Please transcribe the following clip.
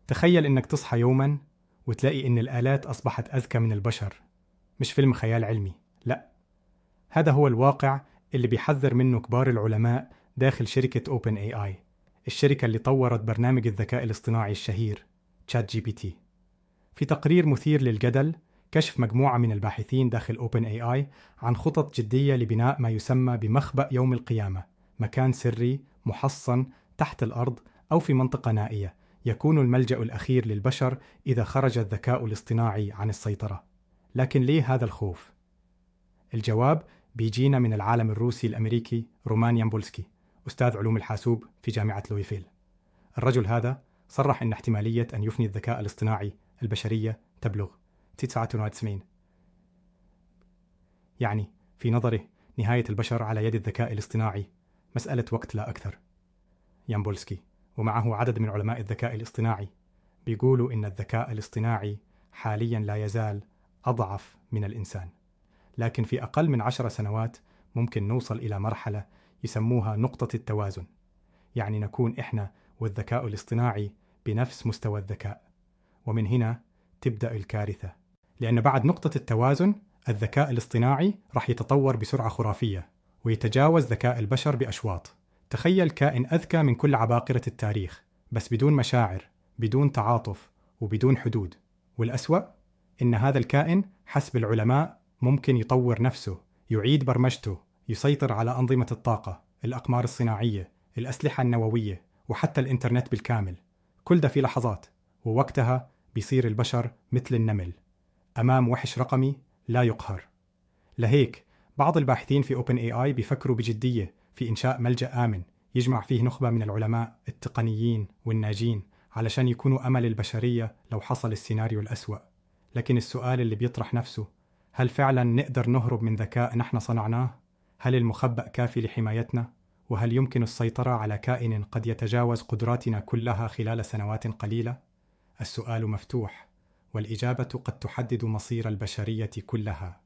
تخيل إنك تصحى يوماً وتلاقي إن الآلات أصبحت أذكى من البشر. مش فيلم خيال علمي، لأ، هذا هو الواقع اللي بيحذر منه كبار العلماء داخل شركة OpenAI، الشركة اللي طورت برنامج الذكاء الاصطناعي الشهير ChatGPT. في تقرير مثير للجدل، كشف مجموعة من الباحثين داخل OpenAI عن خطط جدية لبناء ما يسمى بمخبأ يوم القيامة، مكان سري محصن تحت الأرض أو في منطقة نائية، يكون الملجأ الأخير للبشر إذا خرج الذكاء الاصطناعي عن السيطرة. لكن ليه هذا الخوف؟ الجواب بيجينا من العالم الروسي الأمريكي رومان يامبولسكي، أستاذ علوم الحاسوب في جامعة لويفيل. الرجل هذا صرح أن احتمالية أن يفني الذكاء الاصطناعي البشرية تبلغ 99. يعني في نظره نهاية البشر على يد الذكاء الاصطناعي مسألة وقت لا أكثر. يامبولسكي ومعه عدد من علماء الذكاء الاصطناعي بيقولوا إن الذكاء الاصطناعي حالياً لا يزال أضعف من الإنسان، لكن في أقل من 10 سنوات ممكن نوصل إلى مرحلة يسموها نقطة التوازن، يعني نكون إحنا والذكاء الاصطناعي بنفس مستوى الذكاء. ومن هنا تبدأ الكارثة، لأن بعد نقطة التوازن الذكاء الاصطناعي رح يتطور بسرعة خرافية ويتجاوز ذكاء البشر بأشواط. تخيل كائن أذكى من كل عباقرة التاريخ، بس بدون مشاعر، بدون تعاطف، وبدون حدود. والأسوأ إن هذا الكائن حسب العلماء ممكن يطور نفسه، يعيد برمجته، يسيطر على أنظمة الطاقة، الأقمار الصناعية، الأسلحة النووية، وحتى الإنترنت بالكامل. كل ده في لحظات، ووقتها بيصير البشر مثل النمل أمام وحش رقمي لا يقهر. لهيك بعض الباحثين في OpenAI بيفكروا بجدية في إنشاء ملجأ آمن يجمع فيه نخبة من العلماء التقنيين والناجين علشان يكونوا أمل البشرية لو حصل السيناريو الأسوأ. لكن السؤال اللي بيطرح نفسه، هل فعلا نقدر نهرب من ذكاء نحن صنعناه؟ هل المخبأ كافي لحمايتنا؟ وهل يمكن السيطرة على كائن قد يتجاوز قدراتنا كلها خلال سنوات قليلة؟ السؤال مفتوح، والإجابة قد تحدد مصير البشرية كلها.